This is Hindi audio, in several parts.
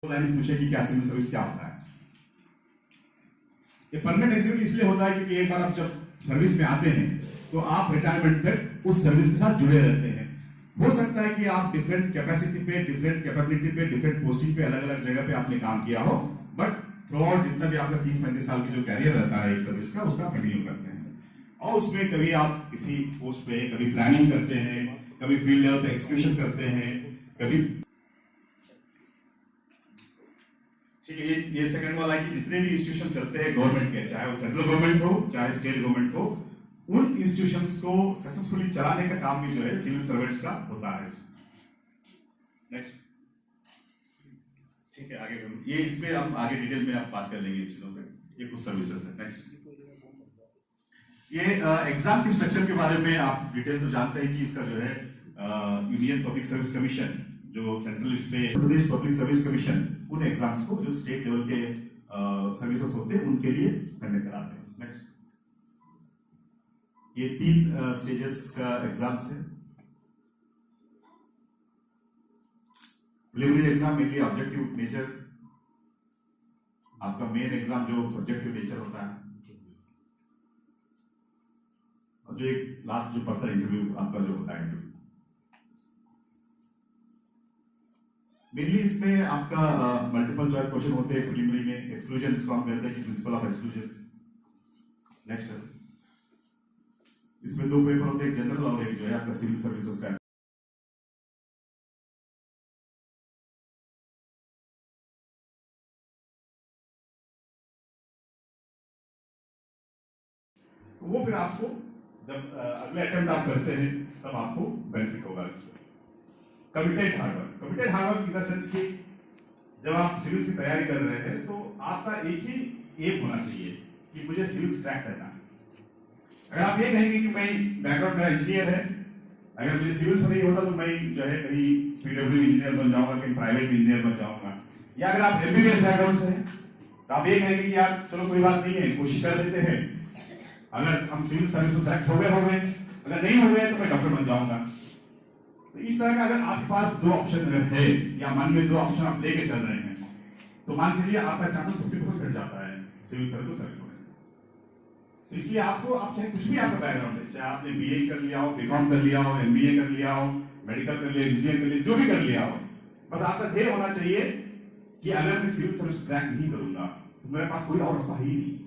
लाइन पूछे कि क्या सिविल सर्विस क्या होता है। ये परमानेंट एग्जीक्यूटिव इसलिए होता है क्योंकि एक बार आप जब सर्विस में आते हैं तो आप रिटायरमेंट तक उस सर्विस के साथ जुड़े रहते हैं। हो सकता है कि आप डिफरेंट कैपेसिटी पे, डिफरेंट कैपेबिलिटी पे, डिफरेंट पोस्टिंग पे, अलग अलग जगह पे आपने काम किया हो, बट थ्रू आउट जितना भी आपका 30-35 साल की जो कैरियर रहता है एक सर्विस का, उसका कंटिन्यू करते हैं। और उसमें कभी आप किसी पोस्ट पे, कभी प्लानिंग करते हैं, कभी फील्ड लेवल पे एक्सक्यूशन करते हैं, कभी ठीक है। ये सेकंड वाला है कि जितने भी इंस्टीट्यूशन चलते हैं गवर्नमेंट के, चाहे वो सेंट्रल गवर्नमेंट हो चाहे स्टेट गवर्नमेंट हो, उन इंस्टीट्यूशंस को सक्सेसफुली चलाने का काम भी जो है सिविल सर्वेंट्स का होता है। नेक्स्ट, ठीक है, आगे ये इस पे हम आगे डिटेल में आप बात कर लेंगे इस चीजों पे। ये कुछ सर्विसेज है। नेक्स्ट, ये एग्जाम की स्ट्रक्चर के बारे में आप डिटेल तो जानते हैं कि इसका जो है यूनियन पब्लिक सर्विस कमीशन, जो सेंट्रल इस पे प्रदेश पब्लिक सर्विस कमीशन उन एग्जाम्स को जो स्टेट लेवल के सर्विसेज होते हैं उनके लिए कंडक्ट कराते हैं। नेक्स्ट, ये 3 स्टेजेस का एग्जाम्स है। Preliminary exam mainly objective nature, आपका मेन एग्जाम जो सब्जेक्टिव नेचर होता है, और जो एक लास्ट जो पर्सनल इंटरव्यू आपका जो होता है इंटरव्यू। मेनली इसमें आपका मल्टीपल चॉइस क्वेश्चन होते हैं प्रिलिमिनरी में। एक्सक्लूजन जिसको हम कहते हैं कि प्रिंसिपल ऑफ एक्सक्लूजन। नेक्स्ट, इसमें 2 पेपर होते हैं, एक जनरल और एक जो है आपका सिविल सर्विसेज का। वो फिर आपको जब अगले अटेम्प्ट आप करते हैं तब आपको बेनिफिट होगा इसको। Committed hard work in the sense कि जब आप सिविल्स की तैयारी कर रहे हैं तो आपका एक ही एम होना चाहिए कि मुझे सिविल्स क्रैक करना है। अगर आप ये कहेंगे कि मैं बैकग्राउंड मेरा इंजीनियर है, अगर मुझे सिविल्स नहीं होता तो मैं जो है कहीं पीडब्ल्यू इंजीनियर बन जाऊंगा, कहीं प्राइवेट इंजीनियर बन जाऊंगा। या अगर आप एमबीबीएस बैकग्राउंड से हैं तो आप ये कहेंगे कि यार चलो कोई बात नहीं है, कोशिश कर लेते हैं, अगर हम सिविल सर्विस में सेलेक्ट हो गए, अगर नहीं हो गए तो मैं डॉक्टर बन जाऊंगा। तो इस तरह का अगर आपके पास 2 ऑप्शन है या मन में 2 ऑप्शन आप लेके चल रहे हैं तो मान के चलिए आपका चांसेस 50% घट जाता है सिविल सर्विस सेलेक्ट होने का। तो इसलिए आपको, आप चाहे कुछ भी आपका बैकग्राउंड है, चाहे आपने बीए कर लिया हो, बीकॉम कर लिया हो, एमबीए कर लिया हो, मेडिकल कर लिया, इंजीनियर कर लिया, जो भी कर लिया हो, बस आपका ध्येय होना चाहिए कि अगर मैं सिविल सर्विस क्रैक नहीं करूंगा तो मेरे पास कोई और रास्ता ही नहीं।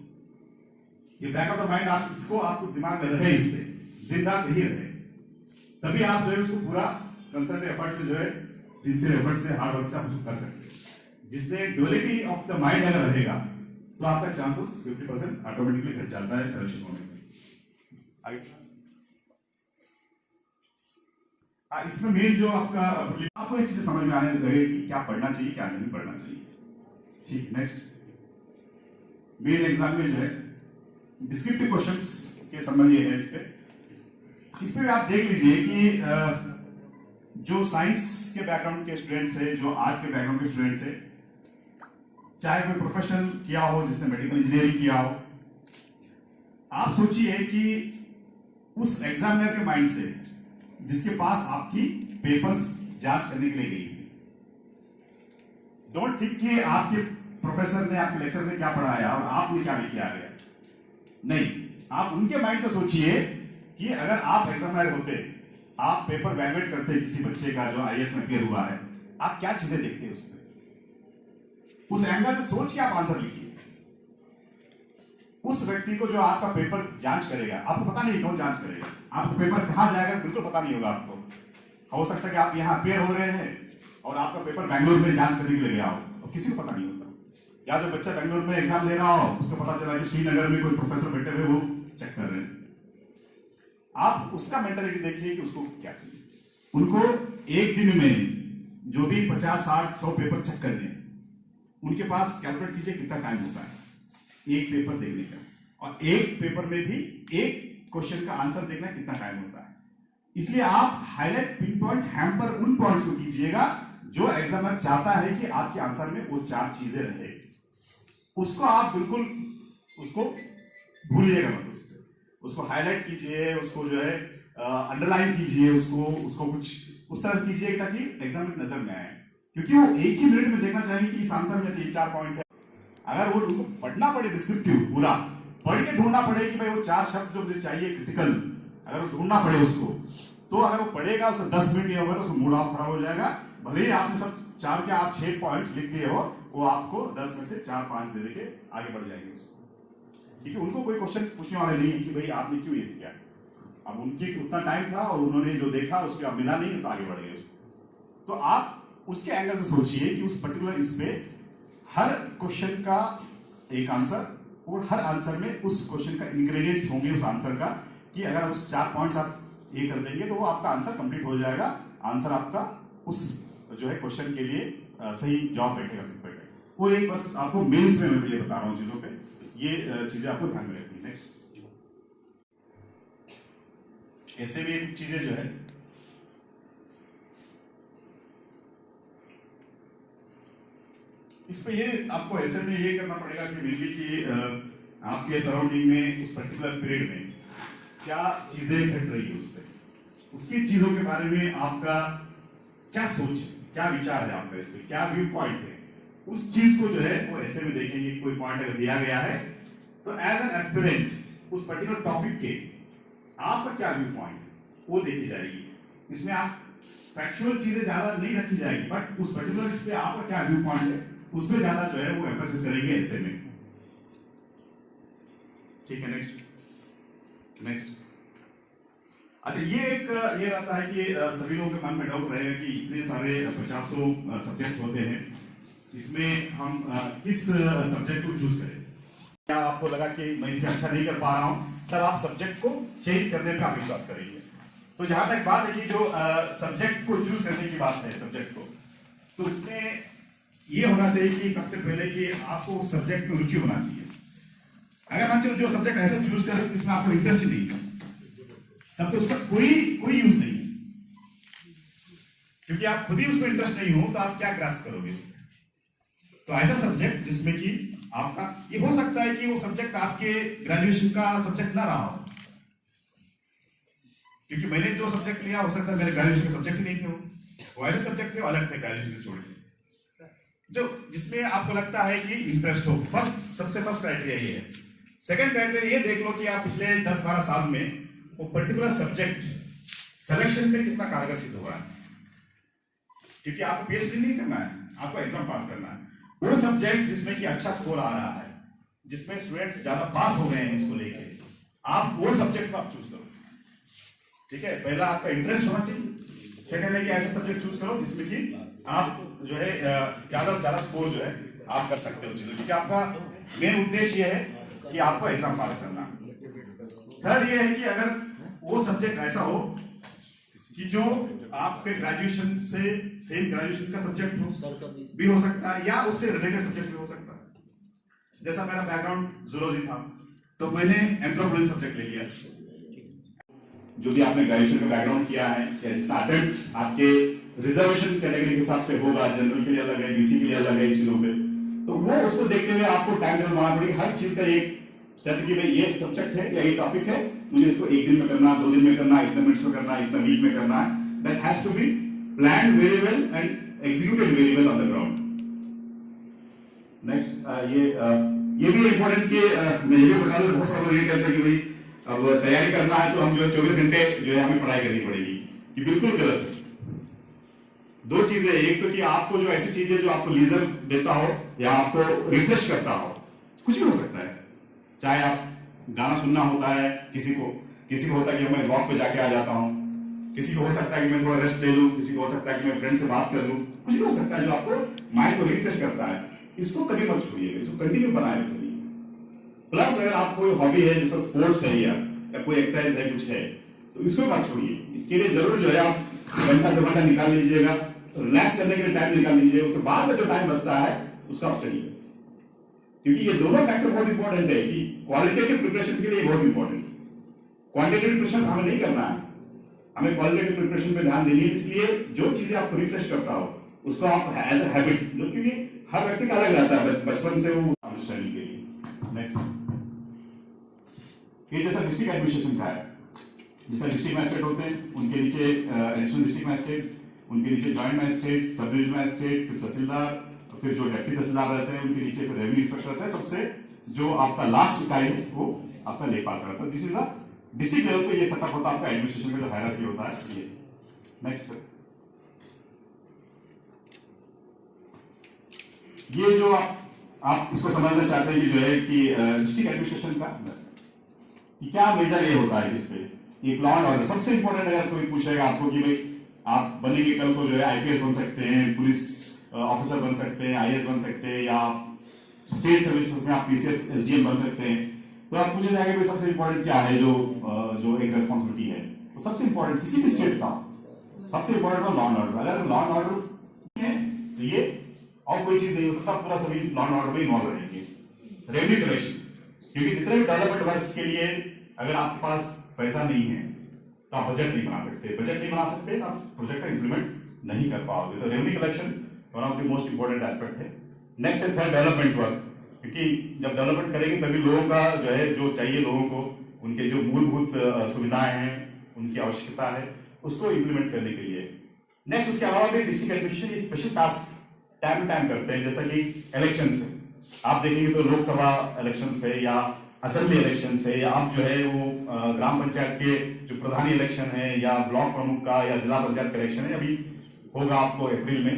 ये बैक ऑफ द माइंड आप इसको आपको दिमाग में रहे, इस पे दिन रात यही रहे, तभी आप जो है उसको पूरा कंसर्ट एफर्ट से, जो है सिंसियर एफर्ट से, हार्ड वर्क से आप उसको कर सकते हैं। जिसने ड्युअलिटी ऑफ द माइंड अगर रहेगा तो आपका चांसेस 50% ऑटोमेटिकली घट जाता है सिलेक्शन होने में। इसमें मेन जो आपको एक चीज समझ में आने लगे कि क्या पढ़ना चाहिए क्या नहीं पढ़ना चाहिए। ठीक, नेक्स्ट, मेन एग्जाम में जो है डिस्क्रिप्टिव क्वेश्चंस के संबंध ये है। इस पे आप देख लीजिए कि जो साइंस के बैकग्राउंड के स्टूडेंट्स है, जो आर्ट के बैकग्राउंड के स्टूडेंट्स है, चाहे कोई प्रोफेशनल किया हो, जिसने मेडिकल इंजीनियरिंग किया हो, आप सोचिए कि उस एग्जामिनर के माइंड से जिसके पास आपकी पेपर्स जांच करने के लिए गई, डोंट थिंक कि आपके प्रोफेसर ने, आपके लेक्चर ने क्या पढ़ाया और आपने क्या लेके आ गया। नहीं, आप उनके माइंड से सोचिए कि अगर आप एग्जामिनर होते, आप पेपर वैल्यूएट करते किसी बच्चे का जो आईएएस में क्लियर हुआ है, आप क्या चीजें देखते हैं उसमें, उस एंगल से सोच के आप आंसर लिखिए। उस व्यक्ति को जो आपका पेपर जांच करेगा, आपको पता नहीं कौन जांच करेगा, आपको पेपर कहां जाएगा बिल्कुल पता नहीं होगा आपको। हो सकता है कि आप यहां अपेयर हो रहे हैं और आपका पेपर बैंगलोर में जांच करने के लिए गया हो और किसी को पता नहीं होता, या जो बच्चा बैंगलोर में एग्जाम दे रहा हो उसको पता चला कि श्रीनगर में कोई प्रोफेसर बैठे हुए वो चेक कर रहे हैं। आप उसका मेंटालिटी देखिए कि उसको क्या चाहिए। उनको एक दिन में जो भी 50, 60, 100 पेपर चेक करने, उनके पास कैलकुलेट कीजिए कितना टाइम होता है एक पेपर देखने का, और एक पेपर में भी एक क्वेश्चन का आंसर देखना कितना टाइम होता है। इसलिए आप हाईलाइट, पिन पॉइंट, हैम्पर उन पॉइंट्स को कीजिएगा जो एग्जामिनर चाहता है कि आपके आंसर में वो 4 चीजें रहे। उसको आप बिल्कुल उसको भूलिएगा मत, उसको हाईलाइट कीजिए, उसको जो है अंडरलाइन कीजिए, उसको कुछ उस तरह कीजिए ताकि एग्जाम में नजर में आए। क्योंकि वो एक ही मिनट में देखना चाहेंगे कि इस आंसर में 4 पॉइंट है। अगर वो उनको पढ़ना पड़े डिस्क्रिप्टिव पूरा पढ़ के ढूंढना पड़े कि भाई वो 4 शब्द जो मुझे चाहिए क्रिटिकल, अगर वो ढूंढना पड़े उसको, तो अगर वो पढ़ेगा उसको 10 मिनट होगा तो उसको मूड ऑफ खराब हो जाएगा। भले ही आपने सब 4 के आप 6 पॉइंट लिख दिए हो, वो आपको 10 में से 4-5 दे देके आगे बढ़ जाएंगे उसको, क्योंकि उनको कोई क्वेश्चन पूछने वाले नहीं है कि भाई आपने क्यों ये किया। अब उनकी उतना टाइम था और उन्होंने जो देखा उसके अब मिला नहीं तो आगे बढ़ गए उसको। तो आप उसके एंगल से सोचिए कि उस पर्टिकुलर इस पे हर क्वेश्चन का एक आंसर और हर आंसर में उस क्वेश्चन का इंग्रेडिएंट्स होंगे उस आंसर का, कि अगर उस 4 पॉइंट्स आप ये कर देंगे तो वो आपका आंसर कंप्लीट हो जाएगा। आंसर आपका उस जो है क्वेश्चन के लिए सही जवाब बैठेगा, फिट बैठेगा। वो एक बस आपको मेंस में मैं ये बता रहा हूँ चीजों पे, ये चीजें आपको ध्यान में रखनी। नेक्स्ट ऐसे भी कुछ चीजें जो है इस पे ये आपको ऐसे में ये करना पड़ेगा कि मेनली कि आपके सराउंडिंग में उस पर्टिकुलर पीरियड में क्या चीजें घट रही है, उस पे उसकी चीजों के बारे में आपका क्या सोच है, क्या विचार है आपका, इस पे क्या व्यू पॉइंट है, उस चीज को जो है वो ऐसे में देखेंगे। कोई पॉइंट अगर दिया गया है तो एज एन एस्पिरेंट उस पर्टिकुलर टॉपिक के आपका क्या व्यू पॉइंट है वो देखी जाएगी। इसमें आप फैक्चुअल चीजें ज्यादा नहीं रखी जाएगी, बट उस पर्टिकुलर इस पे आपका क्या व्यू पॉइंट है उस पे ज्यादा जो है वो एम्फेसिस करेंगे ऐसे में। ठीक है, नेक्स्ट। अच्छा, ये एक ये रहता है कि सभी लोगों के मन में डाउट रहेगा कि इतने सारे 50 सब्जेक्ट होते हैं, इसमें हम किस सब्जेक्ट को चूज करें। क्या आपको लगा कि मैं इसमें अच्छा नहीं कर पा रहा हूं, तब आप सब्जेक्ट को चेंज करने पे आप विश्वास करेंगे। तो जहां तक बात है कि जो सब्जेक्ट को चूज करने की बात है सब्जेक्ट को, तो उसमें ये होना चाहिए कि सबसे पहले कि आपको उस सब्जेक्ट में रुचि होना चाहिए। अगर मान लो जो सब्जेक्ट ऐसा चूज करें जिसमें आपको इंटरेस्ट नहीं है, तब तो उसका कोई यूज नहीं है, क्योंकि आप खुद ही उसमें इंटरेस्ट नहीं हो तो आप क्या ग्रास्प करोगे इसमें। तो ऐसा सब्जेक्ट जिसमें कि आपका ये हो सकता है कि वो सब्जेक्ट आपके ग्रेजुएशन का सब्जेक्ट ना रहा हो, क्योंकि मैंने जो सब्जेक्ट लिया हो सकता है मेरे ग्रेजुएशन के सब्जेक्ट ही नहीं थे, वो ऐसे सब्जेक्ट थे अलग थे ग्रेजुएशन छोड़ के, जो जिसमें आपको लगता है कि इंटरेस्ट हो। सबसे फर्स्ट क्राइटेरिया ये है। सेकंड क्राइटेरिया ये देख लो कि आप पिछले 10-12 साल में वो पर्टिकुलर सब्जेक्ट सिलेक्शन में कितना कारगर सिद्ध हुआ है, क्योंकि आपको पीएचडी नहीं करना है, आपको एग्जाम पास करना है। वो सब्जेक्ट जिसमें कि अच्छा स्कोर आ रहा है, जिसमें स्टूडेंट्स ज्यादा पास हो गए हैं इसको लेके, आप वो सब्जेक्ट को आप चूज करो। ठीक है, पहला आपका इंटरेस्ट होना चाहिए। सेकंड है कि ऐसा सब्जेक्ट चूज करो जिसमें कि आप जो है ज्यादा से ज्यादा स्कोर जो है आप कर सकते हो चीजों, क्योंकि आपका मेन उद्देश्य ये है कि आपको एग्जाम पास करना। थर्ड ये है कि अगर वो सब्जेक्ट ऐसा हो कि जो आपके ग्रेजुएशन से सेम ग्रेजुएशन का सब्जेक्ट हो भी हो सकता है, या उससे रिलेटेड सब्जेक्ट भी हो सकता है। जैसा मेरा बैकग्राउंड जूलॉजी था तो मैंने एंथ्रोपोलॉजी सब्जेक्ट ले लिया। जो भी आपने ग्रेजुएशन का बैकग्राउंड किया है, स्टार्टेड आपके रिजर्वेशन कैटेगरी के हिसाब से होगा, जनरल के लिए अलग है, बीसी के लिए अलग है, इन चीजों पे, तो वो उसको देखते हुए आपको टाइम टेबल बनाना पड़ेगा। हर चीज का एक सेट कि भाई ये सब्जेक्ट है या ये टॉपिक है, मुझे इसको 1 दिन में करना, 2 दिन में करना, इतने मिनट्स में करना, इतना वीक में करना है। That has to be planned very well and executed very well on the ground. Next, ये भी इंपॉर्टेंट कि मैं ये भी बता दूं, बहुत सारे लोग ये कहते हैं कि भाई अब तैयारी करना है तो हम जो 24 घंटे जो है हमें पढ़ाई करनी पड़ेगी, ये बिल्कुल गलत है। 2 चीजें, एक तो कि आपको जो ऐसी चीजें जो आपको लीजर देता हो या आपको रिफ्रेश करता हो, कुछ भी हो सकता है, चाहे आप गाना सुनना होता है, किसी को होता है कि मैं वॉक पे जाके आ जाता हूं, किसी को हो सकता है कि मैं थोड़ा रेस्ट ले लूं, किसी को हो सकता है कि मैं फ्रेंड से बात कर लूं, कुछ भी हो सकता है जो आपको माइंड को रिफ्रेश करता है। इसको कभी मत छोड़िएगा, इसको कंटिन्यू बनाए रखिए। प्लस अगर आप कोई हॉबी है जैसा स्पोर्ट्स है या कोई एक्सरसाइज है, कुछ है, तो इसको मत छोड़िए। इसके लिए जरूर जो है आप घंटा 2 घंटा निकाल लीजिएगा, रिलैक्स करने के लिए टाइम निकाल लीजिएगा, उसके बाद में जो टाइम बचता है उसका आप स्टडी, क्योंकि ये दोनों फैक्टर बहुत इंपॉर्टेंट है कि क्वालिटेटिव प्रिपरेशन के लिए बहुत इंपॉर्टेंट। क्वांटिटेटिव प्रिपरेशन हमें नहीं करना है, हमें क्वालिटेटिव प्रिपरेशन पे ध्यान देनी है। इसलिए जो चीजें आपको रिफ्रेश करता हो उसको आप एज अ हैबिट, क्योंकि हर व्यक्ति का अलग रहता है बचपन से वो स्टडी के लिए। नेक्स्ट, ये जैसा डिस्ट्रिक्ट एडमिनिस्ट्रेशन का है, जैसा डिस्ट्रिक्ट मैजिस्ट्रेट होते हैं उनके नीचे एडिशनल डिस्ट्रिक्ट मैजिस्ट्रेट, उनके नीचे joint magistrate, sub divisional magistrate, फिर तहसीलदार, फिर जो डिप्टी तहसीलदार रहते हैं उनके नीचे फिर रेवेन्यू इंस्पेक्टर रहता है। सबसे जो आपका लास्ट इकाई है वो आपका लेखपाल का रहता है। This is a district level पे ये सेटअप होता है आपका एडमिनिस्ट्रेशन का जो हायरार्की होता है ये। नेक्स्ट, ये जो आप इसको समझना चाहते हैं कि जो है कि डिस्ट्रिक्ट एडमिनिस्ट्रेशन का कि क्या मेजर ये होता है इस पे, एक लॉ एंड ऑर्डर सबसे इंपॉर्टेंट। अगर कोई पूछेगा आपको कि भाई आप बनेंगे कल को जो है आईपीएस बन सकते हैं, पुलिस ऑफिसर बन सकते हैं, आईएएस बन सकते हैं, या स्टेट सर्विसेज में आप पीसीएस एसडीएम बन सकते हैं, तो आप पूछे जाएगा कि सबसे इंपॉर्टेंट क्या है जो एक रेस्पॉन्सिबिलिटी है। तो सबसे इंपॉर्टेंट किसी भी स्टेट का सबसे इंपॉर्टेंट है लॉ एंड ऑर्डर। अगर लॉ एंड ऑर्डर है तो ये और कोई चीज नहीं हो सकता, पूरा सभी लॉ एंड ऑर्डर में इन्वॉल्व रहेंगे। रेवेन्यू कलेक्शन, क्योंकि जितने भी डेवलपमेंट वर्क्स के लिए अगर आपके पास पैसा नहीं है तो आप बजट नहीं बना सकते, बजट नहीं बना सकते तो आप प्रोजेक्ट का इंप्लीमेंट नहीं कर पाओगे। तो revenue collection one of the most important aspect है। नेक्स्ट है डेवलपमेंट वर्क, क्योंकि जब डेवलपमेंट करेंगे तभी लोगों का जो है जो चाहिए लोगों को, उनके जो मूलभूत सुविधाएं हैं, उनकी आवश्यकता है, उसको इंप्लीमेंट करने के लिए। नेक्स्ट, उसके अलावा भी district administration special task time to time करते हैं, जैसा कि इलेक्शंस है। आप देखेंगे तो लोकसभा इलेक्शंस है या असेंबली इलेक्शंस है, या आप जो है वो ग्राम पंचायत के जो प्रधान इलेक्शन है या ब्लॉक प्रमुख का या जिला पंचायत का इलेक्शन है, अभी होगा आपको अप्रैल में,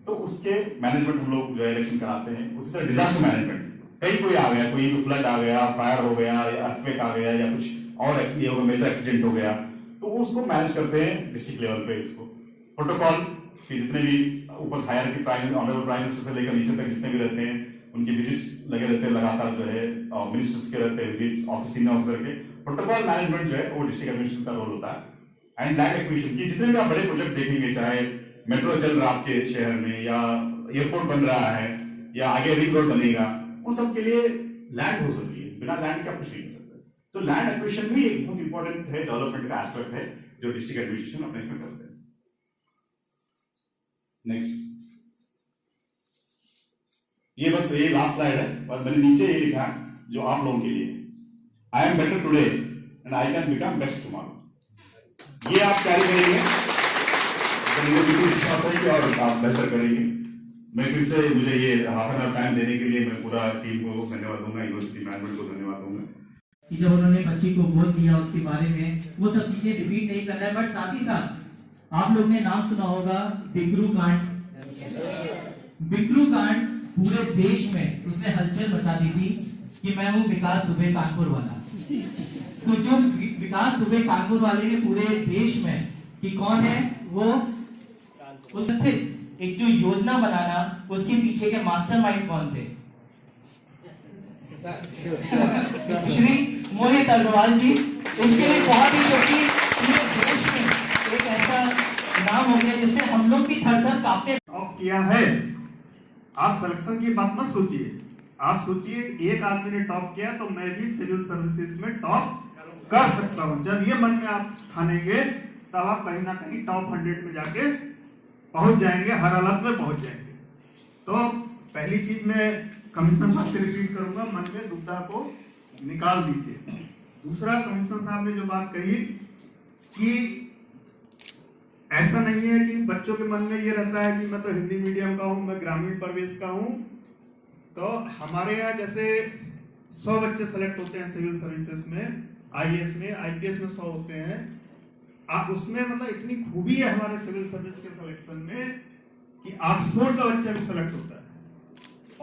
तो उसके मैनेजमेंट हम लोग जो है इलेक्शन कराते हैं। उसी तरह डिजास्टर मैनेजमेंट, कहीं कोई आ गया, कोई फ्लड आ गया, फायर हो गया, या अर्थक्वेक आ गया, या कुछ और मेजर एक्सीडेंट हो गया, तो उसको मैनेज करते हैं डिस्ट्रिक्ट लेवल पे। इसको प्रोटोकॉल कि जितने भी ऊपर हायर की ऑनरेबल प्राइम मिनिस्टर से लेकर नीचे तक जितने भी रहते हैं, उनके विजिट्स लगे रहते हैं लगातार, जो है मिनिस्टर्स के रहते हैं विजिट्स, ऑफिस सीनियर ऑफिसर के। प्रोटोकॉल मैनेजमेंट जो है वो डिस्ट्रिक्ट एडमिनिस्ट्रेशन का रोल होता है। एंड लैंड एक्विजिशन की जितने भी आप बड़े प्रोजेक्ट देखेंगे, चाहे मेट्रो चल रहा है आपके शहर में, या एयरपोर्ट बन रहा है, या आगे रिंग रोड बनेगा, उन सब के लिए लैंड हो सकती है, बिना लैंड के आप कुछ नहीं कर सकते। तो लैंड एक्विजिशन भी एक बहुत इंपॉर्टेंट है, डेवलपमेंट का एस्पेक्ट है जो डिस्ट्रिक्ट एडमिनिस्ट्रेशन अपने इसमें करते हैं। नेक्स्ट, ये बस ये लास्ट स्लाइड है, और मैंने नीचे ये लिखा जो आप लोगों के लिए, I am better today and I can become best tomorrow. ये आप कैरी करेंगे तो मुझे बिल्कुल विश्वास है कि और आप बेहतर करेंगे। मैं फिर से, मुझे ये हाफ एन आवर टाइम देने के लिए मैं पूरा टीम को धन्यवाद दूंगा, यूनिवर्सिटी मैनेजमेंट को धन्यवाद दूंगा कि जब उन्होंने बच्ची को गोद दिया उसके बारे में वो सब चीजें रिपीट नहीं करना है। बट साथ ही साथ आप लोग ने नाम सुना होगा बिकरू कांड। बिकरू कांड पूरे देश में उसने हलचल मचा दी थी कि मैं हूं विकास दुबे कानपुर वाला। तो जो विकास दुबे कानपुर वाले ने पूरे देश में कि कौन है वो, उस एक जो योजना बनाना, उसके पीछे के मास्टरमाइंड कौन थे? श्री मोहित अग्रवाल जी। इसके लिए बहुत ही, क्योंकि पूरे देश में एक ऐसा नाम हो गया जिससे हम लोग भी थर-थर कांपते। टॉप किया है। आप सिलेक्शन की बात मत सोचिए, आप सोचिए एक आदमी ने टॉप किया तो मैं भी सिविल सर्विसेज में टॉप कर सकता हूं। जब ये मन में आप ठानेंगे तब आप कहीं ना कहीं टॉप 100 में जाके पहुंच जाएंगे, हर हालत में पहुंच जाएंगे। तो पहली चीज मैं कमिश्नर साहब से रिपीट करूंगा, मन में दुविधा को निकाल दीजिए। दूसरा, कमिश्नर साहब ने जो बात कही कि ऐसा नहीं है कि बच्चों के मन में ये रहता है कि मैं तो हिंदी मीडियम का हूँ, मैं ग्रामीण परिवेश का हूँ। तो हमारे यहाँ जैसे 100 बच्चे सेलेक्ट होते हैं सिविल सर्विसेज में, आईएएस में, आईपीएस में 100 होते हैं। आप उसमें मतलब इतनी खूबी है हमारे सिविल सर्विस के सिलेक्शन में कि ऑक्सफोर्ड का बच्चा भी सेलेक्ट होता है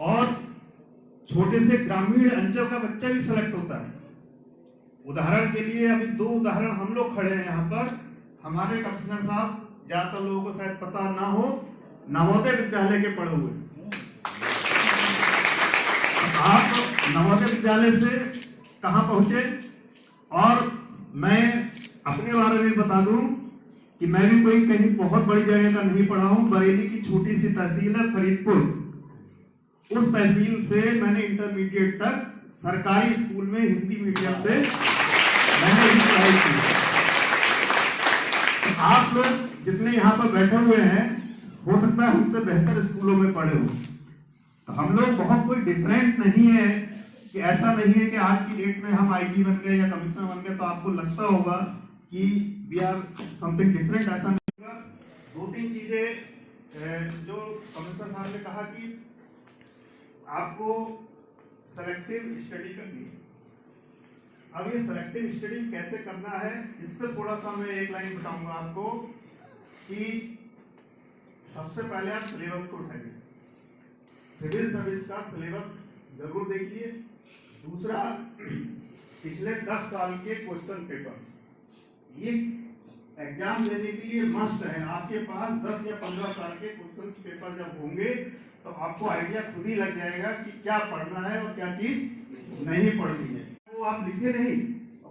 और छोटे से ग्रामीण अंचल का बच्चा भी सेलेक्ट होता है। उदाहरण के लिए अभी 2 उदाहरण हम लोग खड़े हैं यहाँ पर। हमारे कमिश्नर साहब, ज्यादातर लोगों को शायद पता ना हो, नवोदय विद्यालय के पढ़े हुए। आप नवोदय विद्यालय से कहां पहुंचे? और मैं अपने बारे में बता दूं कि मैं भी कोई कहीं बहुत बड़ी जगह का नहीं पढ़ा हूं। बरेली की छोटी सी तहसील है फरीदपुर, उस तहसील से मैंने इंटरमीडिएट तक सरकारी स्कूल में हिंदी मीडियम से मैंने भी पढ़ाई की। आप लोग जितने यहाँ पर बैठे हुए हैं, हो सकता है हमसे बेहतर स्कूलों में पढ़े हो। तो हम लोग बहुत कोई डिफरेंट नहीं है, कि ऐसा नहीं है कि आज की डेट में हम आईजी बन गए या कमिश्नर बन गए तो आपको लगता होगा कि वी आर समथिंग डिफरेंट। ऐसा नहीं होगा। 2-3 चीजें जो कमिश्नर साहब ने कहा कि आपको सेलेक्टिव स्टडी करनी है। अब ये सेलेक्टिव स्टडी कैसे करना है, इस पर थोड़ा सा मैं एक लाइन बताऊंगा आपको कि सबसे पहले आप सिलेबस को उठाइए, सिविल सर्विस का सिलेबस जरूर देखिए। दूसरा, पिछले 10 साल के क्वेश्चन पेपर्स, ये एग्जाम देने के लिए मस्ट है। आपके पास 10 या 15 साल के क्वेश्चन पेपर जब होंगे तो आपको आइडिया खुद ही लग जाएगा कि क्या पढ़ना है और क्या चीज नहीं पढ़नी है। वो आप लिखे नहीं,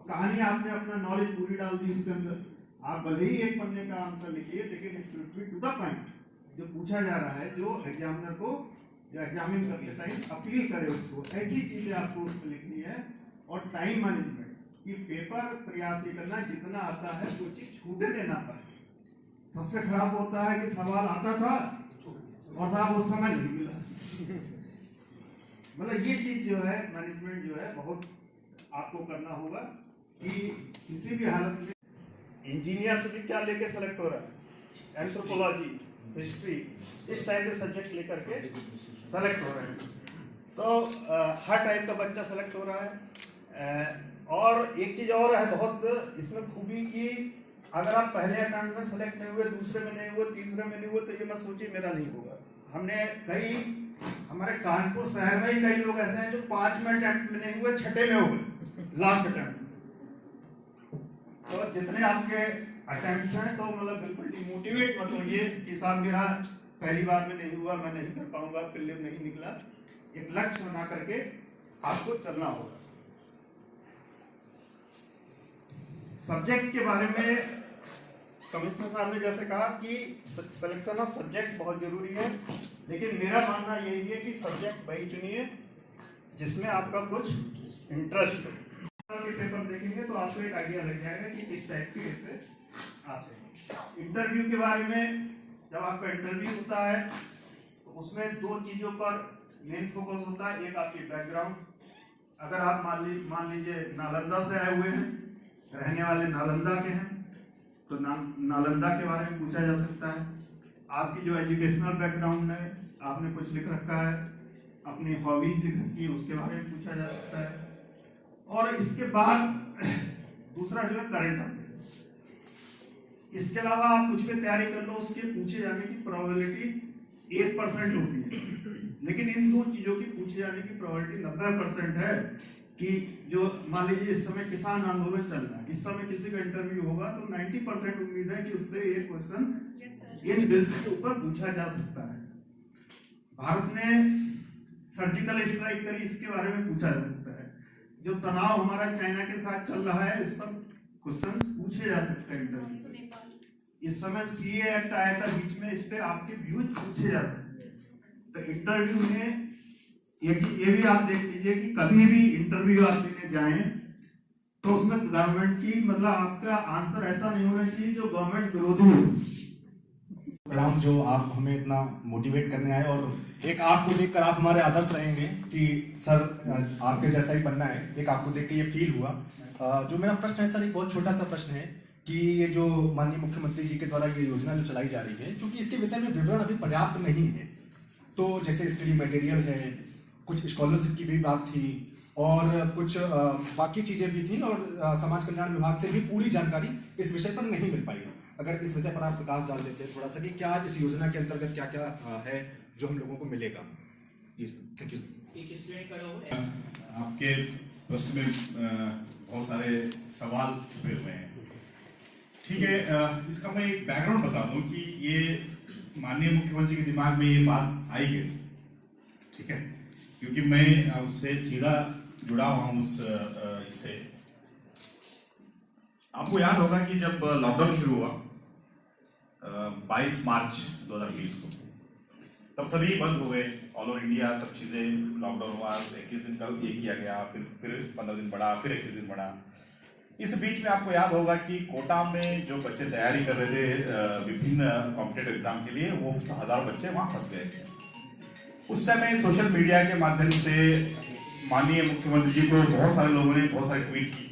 कहानी आपने अपना नॉलेज पूरी डाल दी इसके अंदर। आप भले ही एक पन्ने का आंसर लिखिए, लेकिन it should be to the point. जो पूछा जा रहा है, जो एग्जामिनर को जो एग्जामिन करते टाइम अपील करे उसको, ऐसी चीजें आपको उसमें लिखनी है। और टाइम मैनेजमेंट कि पेपर प्रयास ये करना जितना आता है वो चीज छूटने ना पाए। सबसे खराब होता है कि सवाल आता था और था उस समय नहीं मिला। मतलब ये चीज जो है मैनेजमेंट जो है बहुत आपको करना होगा कि किसी भी हालत में। इंजीनियर से भी क्या लेके सेलेक्ट हो रहा है, एंथ्रोपोलॉजी, हिस्ट्री, इस टाइप के सब्जेक्ट लेकर के सेलेक्ट हो रहे हैं। तो हर टाइप का बच्चा सेलेक्ट हो रहा है। और एक चीज और है बहुत इसमें खूबी कि अगर आप पहले अटेम्प्ट में सेलेक्ट नहीं हुए, दूसरे में नहीं हुए, तीसरे में नहीं हुए, तो ये मत सोचिए मेरा नहीं होगा। हमने कई हमारे कानपुर शहर में ही कई लोग ऐसे हैं जो 5 में अटेम्प्ट में नहीं हुए, 6ठे में हो गए लास्ट अटेम्प्ट। तो जितने आपके अटेम्प्ट हैं तो मतलब बिल्कुल डिमोटिवेट मत होइए कि साहब मेरा पहली बार में नहीं हुआ, मैं नहीं कर पाऊंगा, प्रीलिम नहीं निकला। एक लक्ष्य बना करके आपको चलना होगा। सब्जेक्ट के बारे में कमिश्नर साहब ने जैसे कहा कि सिलेक्शन ऑफ सब्जेक्ट बहुत जरूरी है, लेकिन मेरा मानना यही है कि सब्जेक्ट वही चुनिए जिसमें आपका कुछ इंटरेस्ट हो। पेपर देखेंगे तो आपको एक आइडिया लग जाएगा कि किस टाइप के इससे आते हैं। इंटरव्यू के बारे में, जब आपका इंटरव्यू होता है तो उसमें 2 चीजों पर मेन फोकस होता है। एक आपकी बैकग्राउंड, अगर आप मान लीजिए नालंदा से आए हुए हैं, रहने वाले नालंदा के हैं, तो नालंदा के बारे में पूछा जा सकता है। आपकी जो एजुकेशनल बैकग्राउंड है, आपने कुछ लिख रखा है, अपनी हॉबीज लिख रखी है, उसके बारे में पूछा जा सकता है। और इसके बाद दूसरा जो है करंट अफेयर्स। इसके अलावा आप कुछ भी तैयारी कर लो, उसके पूछे जाने की प्रोबेबिलिटी 1% होती है, लेकिन इन 2 चीजों की पूछे जाने की प्रोबेबिलिटी 90% है। कि जो मान लीजिए इस समय किसान आंदोलन चल रहा है, इस समय किसी का इंटरव्यू होगा तो 90% उम्मीद है कि उससे एक क्वेश्चन इन बिल्स के ऊपर पूछा जा सकता है। भारत ने सर्जिकल स्ट्राइक करी, इसके बारे में पूछा जा सकता है। जो तनाव हमारा चाइना के साथ चल रहा है, इस पर क्वेश्चन पूछे जा सकते हैं इंटरव्यू। इस समय सीए एक्ट आया था बीच में, इस पे आपके व्यूज पूछे जा सकते हैं। तो इंटरव्यू में ये भी आप देख लीजिए कि कभी भी इंटरव्यू आप देने जाएं तो उसमें गवर्नमेंट की मतलब आपका आंसर ऐसा नहीं होना चाहिए जो गवर्नमेंट विरोधी हो। राम, जो आप हमें इतना मोटिवेट करने आए और एक आपको देखकर आप हमारे आदर्श रहेंगे कि सर आपके जैसा ही बनना है। एक आपको देख के ये फील हुआ। जो मेरा प्रश्न है सर, एक बहुत छोटा सा प्रश्न है कि ये जो माननीय मुख्यमंत्री जी के द्वारा ये योजना जो चलाई जा रही है, क्योंकि इसके विषय में विवरण अभी पर्याप्त नहीं है, तो जैसे स्टडी मटेरियल है, कुछ स्कॉलरशिप की भी बात थी और कुछ बाकी चीज़ें भी थी, और समाज कल्याण विभाग से भी पूरी जानकारी इस विषय पर नहीं मिल पाई। अगर इस विषय पर आप प्रकाश डाल देते हैं थोड़ा सा कि क्या इस योजना के अंतर्गत क्या क्या है जो हम लोगों को मिलेगा। Thank you. आपके प्रश्न में बहुत सारे सवाल छुपे हुए हैं। ठीक है, इसका मैं एक बैकग्राउंड बता दूं कि ये माननीय मुख्यमंत्री के दिमाग में ये बात आई कैसे। ठीक है, क्योंकि मैं उससे सीधा जुड़ा हुआ हूँ इससे। आपको याद होगा कि जब लॉकडाउन शुरू हुआ 22 मार्च 2020 को, तब सभी बंद हो गए, ऑल ओवर इंडिया सब चीजें लॉकडाउन हुआ। 21 दिन का ये किया गया, फिर 15 दिन बढ़ा, फिर 21 दिन बढ़ा। इस बीच में आपको याद होगा कि कोटा में जो बच्चे तैयारी कर रहे थे विभिन्न कॉम्पिटेटिव एग्जाम के लिए, वो 1000 बच्चे वहां फंस गए थे। उस टाइम में सोशल मीडिया के माध्यम से माननीय मुख्यमंत्री जी को बहुत सारे लोगों ने बहुत सारे ट्वीट की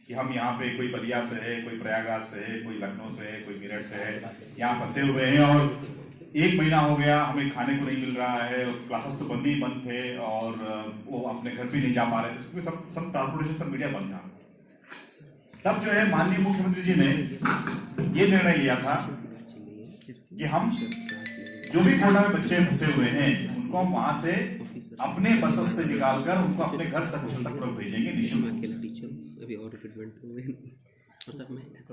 कि हम यहाँ पे, कोई बलिया से है, कोई प्रयागराज से है, कोई लखनऊ से है, कोई मेरठ से है, यहाँ फंसे हुए हैं और 1 महीना हो गया हमें खाने को नहीं मिल रहा है, क्लासेस तो बंद ही बंद थे और वो अपने घर भी नहीं जा पा रहे थे, इसमें सब ट्रांसपोर्टेशन सब मीडिया बंद था। तब जो है माननीय मुख्यमंत्री जी ने ये निर्णय लिया था कि हम जो भी कोटा में बच्चे फंसे हुए हैं उनको हम वहां से अपने बसेस से निकालकर उनको अपने घर सकुशल तक भेजेंगे निःशुल्क।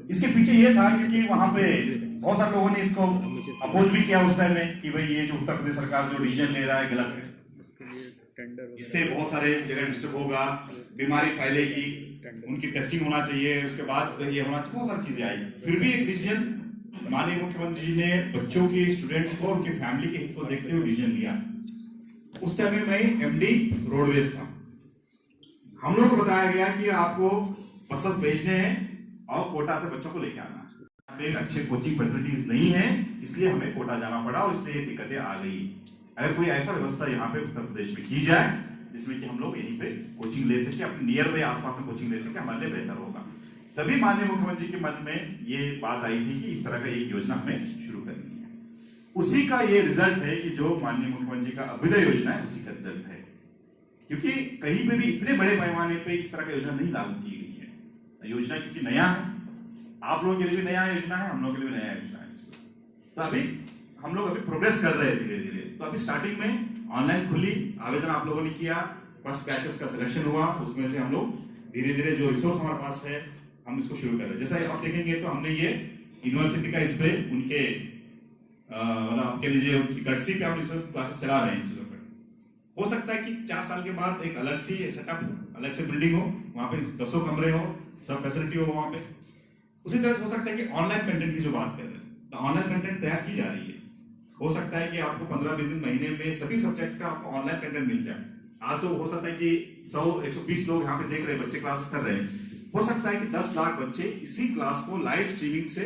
इसके पीछे ये था क्योंकि वहां पे बहुत सारे लोगों ने इसको अपोज भी किया उस टाइम में कि भाई ये जो उत्तर प्रदेश सरकार जो डिसीजन ले रहा है गलत है, इससे बहुत सारे जगह डिस्टर्ब होगा, बीमारी फैलेगी, उनकी टेस्टिंग होना चाहिए, उसके बाद ये होना चाहिए, बहुत सारी चीजें आई। फिर भी एक डिसीजन माननीय मुख्यमंत्री जी ने बच्चों की, स्टूडेंट्स को, उनकी फैमिली के हित को देखते हुए डिसीजन लिया। उस टाइम में मैं एमडी रोडवेज था। हम लोग को बताया गया कि आपको बसेस भेजने हैं और कोटा से बच्चों को लेके आना है। एक अच्छे कोचिंग फैसिलिटीज नहीं है, इसलिए हमें कोटा जाना पड़ा और इसलिए ये दिक्कतें आ गई। अगर कोई ऐसा व्यवस्था यहाँ पे उत्तर प्रदेश में की जाए जिसमें कि हम लोग यहीं पे कोचिंग ले सके, अपने नियर बाई आसपास में कोचिंग ले सके, हमारे लिए बेहतर होगा। तभी माननीय मुख्यमंत्री के मन में ये बात आई थी कि इस तरह का एक योजना हमें शुरू करनी है। उसी का ये रिजल्ट है कि जो माननीय मुख्यमंत्री का अभ्युदय योजना है उसी का रिजल्ट है, क्योंकि कहीं पे भी इतने बड़े पैमाने पे इस तरह का योजना नहीं लागू की गई है। योजना क्योंकि नया है, आप लोगों के लिए भी नया योजना है, हम लोगों के लिए भी नया योजना है, तो अभी हम लोग प्रोग्रेस कर रहे हैं धीरे धीरे। तो अभी स्टार्टिंग में ऑनलाइन खुली, आवेदन आप लोगों ने किया, फर्स्ट बैचेस का सिलेक्शन हुआ, उसमें से हम लोग धीरे धीरे जो रिसोर्स हमारे पास है हम इसको शुरू कर रहे हैं। जैसा आप देखेंगे तो हमने ये यूनिवर्सिटी का इस पे उनके मतलब आपके लीजिए उनकी कर्सी पे हम रिसर्च क्लासेस चला रहे हैं। चीजों पर हो सकता है कि 4 साल के बाद एक अलग सी सेटअप, अलग से बिल्डिंग हो, वहाँ पे 10 कमरे हो, सब फैसिलिटी हो वहाँ पे। उसी तरह से हो सकता है कि ऑनलाइन कंटेंट की जो बात कर रहे हैं, तो ऑनलाइन कंटेंट तैयार की जा रही है। हो सकता है कि आपको 15-20 दिन, महीने में सभी सब्जेक्ट का आपको ऑनलाइन कंटेंट मिल जाए। आज तो हो सकता है कि 100-120 लोग यहाँ पे देख रहे हैं, बच्चे क्लासेस कर रहे हैं। हो सकता है कि 10 लाख बच्चे इसी क्लास को लाइव स्ट्रीमिंग से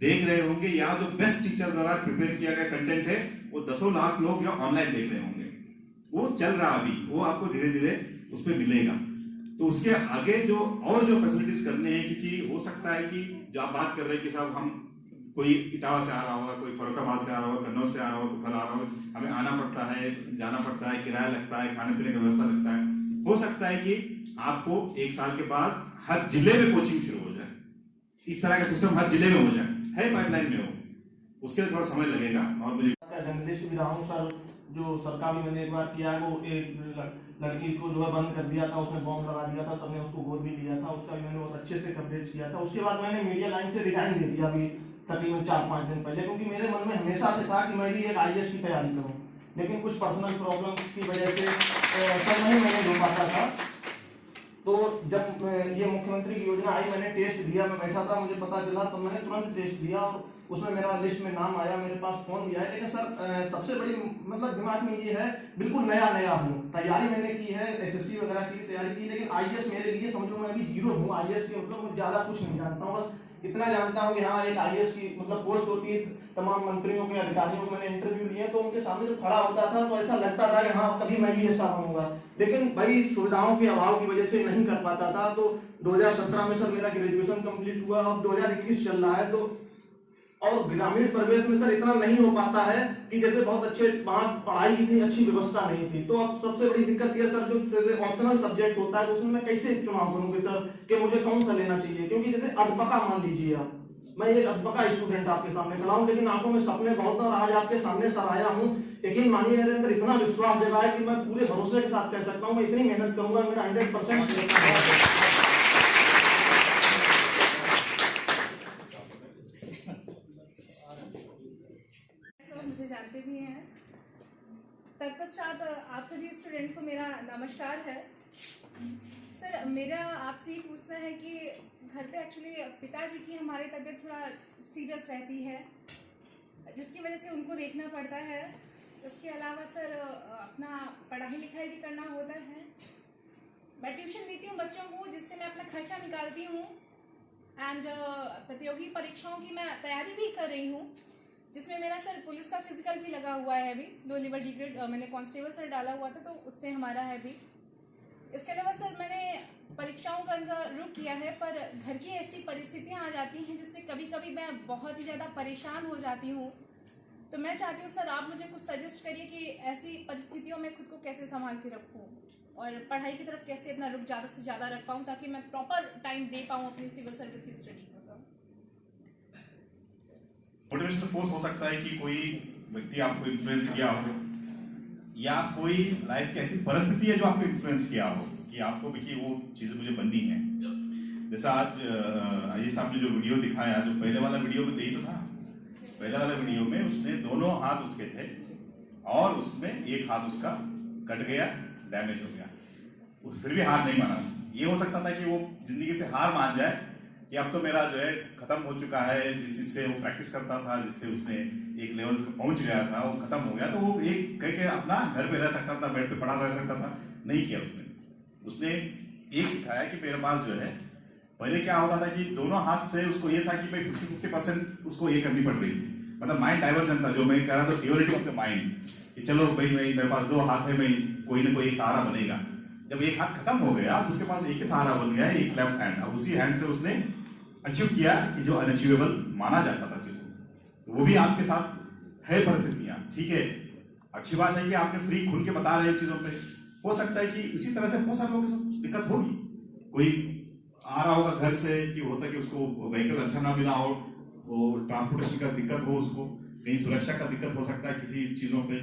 देख रहे होंगे, या जो बेस्ट टीचर द्वारा प्रिपेयर किया गया कंटेंट है वो 10 लाख लोग या ऑनलाइन देख रहे होंगे। वो चल रहा अभी, वो आपको धीरे धीरे उस पर मिलेगा। तो उसके आगे जो और जो फैसिलिटीज करने हैं, क्योंकि हो सकता है कि जो आप बात कर रहे हैं कि साहब हम कोई इटावा से आ रहा होगा, कोई फरुखाबाद से आ रहा होगा, कन्नौज से आ रहा होगा, कोई फल आ रहा होगा, हमें आना पड़ता है, जाना पड़ता है, किराया लगता है, खाने पीने की व्यवस्था लगता है। हो सकता है कि आपको 1 साल के बाद हर जिले में कोचिंग शुरू हो जाए, इस तरह का सिस्टम हर जिले में हो जाए, है पाइपलाइन में हो, उसके लिए थोड़ा समय लगेगा। और मुझे जर्नलिस्ट भी रहा हूँ सर, जो सरकार में मैंने एक बार किया है, वो एक लड़की को जो है बंद कर दिया था, उसने बॉम्ब लगा दिया था, सबने उसको गोद भी लिया था, उसका भी मैंने बहुत अच्छे से कवरेज किया था। उसके बाद मैंने मीडिया लाइन से रिजाइन दे दिया अभी तकरीबन 4-5 दिन पहले, क्योंकि मेरे मन में हमेशा से था कि मैं भी एक IAS की तैयारी करूँ, लेकिन कुछ पर्सनल प्रॉब्लम्स की वजह से सर नहीं मैंने हो पाता था। तो जब ये मुख्यमंत्री की योजना आई, मैंने टेस्ट दिया, मैं बैठा था, मुझे पता चला तो मैंने तुरंत टेस्ट दिया और उसमें मेरा लिस्ट में नाम आया, मेरे पास फोन भी आया। लेकिन सर सबसे बड़ी मतलब दिमाग में ये है, बिल्कुल नया हूँ, तैयारी मैंने की है, SSC वगैरह की भी तैयारी की, लेकिन IAS मेरे लिए समझ लो मैं अभी जीरो हूँ। IAS की मतलब मैं ज़्यादा कुछ नहीं जानता हूँ, बस इतना जानता हूँ कि हाँ एक IAS की मतलब पोस्ट होती है। तमाम मंत्रियों के, अधिकारियों को मैंने इंटरव्यू लिए, तो उनके सामने जब खड़ा होता था तो ऐसा लगता था कि हाँ कभी मैं भी ऐसा बनूंगा, लेकिन भाई सुविधाओं के अभाव की वजह से नहीं कर पाता था। तो 2017 में सर मेरा ग्रेजुएशन कंप्लीट हुआ, अब 2021 चल रहा है, तो और ग्रामीण परिवेश में सर इतना नहीं हो पाता है कि जैसे बहुत अच्छे वहाँ पढ़ाई की अच्छी व्यवस्था नहीं थी। तो अब सबसे बड़ी दिक्कत यह सर, जो ऑप्शनल सब्जेक्ट होता है उसमें मैं कैसे चुनाव करूँगी सर कि मुझे कौन सा लेना चाहिए, क्योंकि जैसे अध्यापका मान लीजिए आप, मैं एक अध्यापका स्टूडेंट आपके सामने खड़ा हूँ, लेकिन आंखों में सपने बहुत और आज आपके सामने सर आया हूँ। यकीन मानिए मेरे अंदर इतना विश्वास जगा है कि मैं पूरे भरोसे के साथ कह सकता हूँ मैं इतनी मेहनत करूंगा, मेरा 100% मुझे जानते भी हैं। तत्पश्चात आप सभी स्टूडेंट को मेरा नमस्कार है। सर मेरा आपसे ये पूछना है कि घर पे एक्चुअली पिताजी की हमारी तबीयत थोड़ा सीरियस रहती है, जिसकी वजह से उनको देखना पड़ता है। इसके अलावा सर अपना पढ़ाई लिखाई भी करना होता है। मैं ट्यूशन देती हूँ बच्चों को, जिससे मैं अपना खर्चा निकालती हूँ। एंड प्रतियोगी परीक्षाओं की मैं तैयारी भी कर रही हूँ, जिसमें मेरा सर पुलिस का फिजिकल भी लगा हुआ है। अभी लो लेवल डिग्रेड मैंने कांस्टेबल सर डाला हुआ था, तो उस पर हमारा है अभी। इसके अलावा सर मैंने परीक्षाओं का रुख किया है, पर घर की ऐसी परिस्थितियां आ जाती हैं जिससे कभी कभी मैं बहुत ही ज़्यादा परेशान हो जाती हूँ। तो मैं चाहती हूँ सर आप मुझे कुछ सजेस्ट करिए कि ऐसी परिस्थितियों में खुद को कैसे संभाल के रखूँ और पढ़ाई की तरफ कैसे अपना रुख ज़्यादा से ज़्यादा रख पाऊँ ताकि मैं प्रॉपर टाइम दे पाऊँ अपनी सिविल सर्विस की स्टडी को सर। मोटिवेशनल फोर्स हो सकता है कि कोई व्यक्ति आपको इन्फ्लुएंस किया हो या कोई लाइफ की ऐसी परिस्थिति है जो आपको इन्फ्लुएंस किया हो कि आपको भी कि वो चीज़ें मुझे बननी है। जैसा आज अजय साहब ने जो वीडियो दिखाया, जो पहले वाला वीडियो में तो यही तो था। पहले वाले वीडियो में उसने दोनों हाथ उसके थे और उसमें एक हाथ उसका कट गया, डैमेज हो गया, वो फिर भी हार नहीं माना। ये हो सकता था कि वो जिंदगी से हार मान जाए कि अब तो मेरा जो है खत्म हो चुका है, जिस चीज से वो प्रैक्टिस करता था, जिससे उसने एक लेवल पे पहुंच गया था, वो खत्म हो गया, तो वो एक कह के अपना घर पे रह सकता था, बेड पे पड़ा रह सकता था। नहीं किया उसने एक सिखाया कि मेरे पास जो है पहले क्या होता था कि दोनों हाथ से उसको ये था कि भाई 50-50% उसको ये करनी पड़ रही थी, मतलब माइंड डाइवर्जन था। जो मैं कह रहा था ड्यूअलिटी ऑफ द माइंड कि चलो भाई मेरे पास दो हाथ है, मैं कोई ना कोई सहारा बनेगा। जब एक हाथ खत्म हो गया उसके पास एक ही सहारा बन गया, एक लेफ्ट हैंड। अब उसी हैंड से उसने अचीव किया कि जो अनअचीवेबल माना जाता था चीजों, वो भी आपके साथ है परिस्थितियां। ठीक है, अच्छी बात है कि आपने फ्री खुल के बता रहे हैं चीजों पे। हो सकता है कि इसी तरह से बहुत सारे लोगों के साथ दिक्कत होगी। कोई आ रहा होगा घर से कि होता है कि उसको व्हीकल अच्छा ना मिला हो, वो ट्रांसपोर्टेशन का दिक्कत हो, उसको कहीं सुरक्षा का दिक्कत हो सकता है किसी चीजों पे,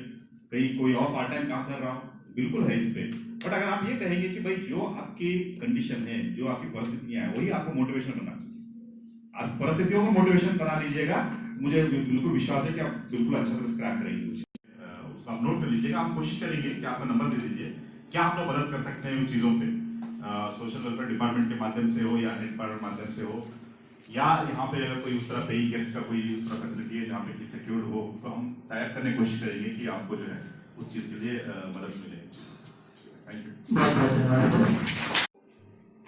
कहीं कोई और पार्ट टाइम काम कर रहा हो, बिल्कुल है इस पे। बट अगर आप ये कहेंगे कि भाई जो आपकी कंडीशन है, जो आपकी परिस्थितियां हैं, वही आपको मोटिवेशन बनना चाहिए। आप परिस्थितियों को मोटिवेशन बना लीजिएगा, मुझे बिल्कुल विश्वास है कि आप बिल्कुल अच्छा तरह से क्रैक करेंगे। उसको आप नोट कर लीजिएगा, आप कोशिश करेंगे कि आपका नंबर दे दीजिए, क्या आप लोग मदद कर सकते हैं उन चीज़ों पे, सोशल वेलफेयर डिपार्टमेंट के माध्यम से हो या हेल्थ डिपार्टमेंट माध्यम से हो, या यहाँ पे अगर कोई उस तरह पेइंग गेस्ट का कोई उस तरह फैसिलिटी है जहाँ पे कि सिक्योर्ड हो, तो हम टाइप करने की कोशिश करेंगे कि आपको जो है उस चीज़ के लिए मदद मिले। Thank you.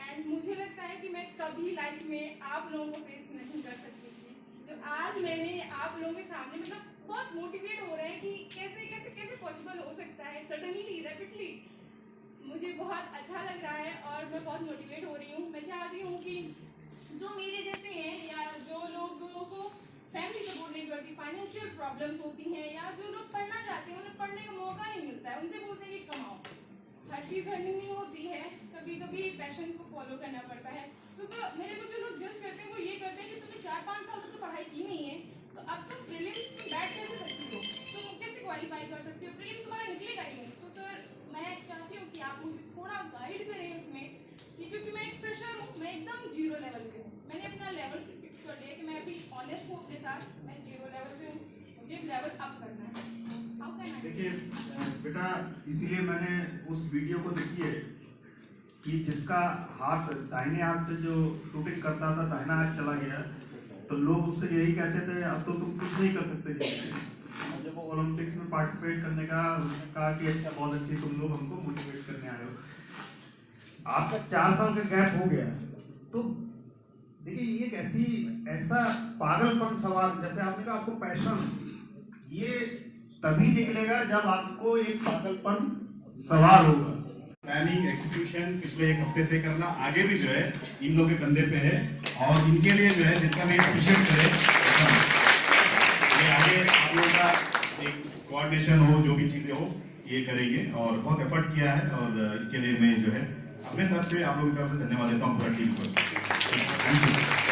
एंड मुझे लगता है कि मैं कभी लाइफ में आप लोगों को फेस नहीं कर सकती थी, जो आज मैंने आप लोगों के सामने, मतलब बहुत मोटिवेट हो रहे हैं कि कैसे कैसे कैसे पॉसिबल हो सकता है सडनली रैपिडली। मुझे बहुत अच्छा लग रहा है और मैं बहुत मोटिवेट हो रही हूँ। मैं चाहती हूँ कि जो मेरे जैसे हैं या जो लोगों को फैमिली सपोर्ट नहीं करती, फाइनेंशियल प्रॉब्लम्स होती हैं, या जो लोग पढ़ना चाहते हैं उन्हें पढ़ने का मौका नहीं मिलता है, उनसे बोलते हैं कि कमाओ। हर चीज़ अर्निंग नहीं होती है, कभी कभी पैशन को फॉलो करना पड़ता है। तो सर मेरे को जो लोग जज करते हैं वो ये करते हैं कि तुमने 4-5 साल तक तो पढ़ाई की नहीं है, तो अब तुम प्रीलिम्स में बैठ कैसे सकती हो, तुम कैसे क्वालिफाई कर सकती हो, प्रीलिम्स तुम्हारा निकलेगा ही नहीं। तो सर मैं चाहती हूँ कि आप मुझे थोड़ा गाइड करें उसमें, क्योंकि मैं एक फ्रेशर हूँ, मैं एकदम जीरो लेवल पे हूँ। मैंने अपना लेवल फिक्स कर लिया कि मैं अभी ऑनेस्ट हूँ अपने साथ, मैं जीरो लेवल पे हूँ, मुझे लेवल अप करना है। देखिए बेटा, इसीलिए मैंने उस वीडियो को देखी है कि जिसका हाथ दाहिने हाथ से जो शूटिंग करता था दाहिना हाथ चला गया, तो लोग उससे यही कहते थे अब तो तुम कुछ नहीं कर सकते। जब वो ओलंपिक्स में पार्टिसिपेट करने का, उसने कहा कि अच्छा बहुत अच्छी, तुम लोग हमको मोटिवेट करने आए हो। आपका 4 साल का गैप हो गया, तो देखिए ये एक ऐसा पागलपन सवाल, जैसे आपने कहा आपको पैशन, ये तभी निकलेगा जब आपको एक पागलपन सवाल होगा। प्लानिंग एक्सिक्यूशन पिछले 1 हफ्ते से करना आगे भी जो है इन लोगों के कंधे पे है, और इनके लिए जो है जितना भी एप्रिशिएट करे, ये आगे आप लोगों का एक कोऑर्डिनेशन हो, जो भी चीजें हो ये करेंगे, और बहुत एफर्ट किया है, और इनके लिए मैं जो है अपने तरफ से आप लोगों की तरफ से धन्यवाद देता हूँ पूरा टीम को। Thank you.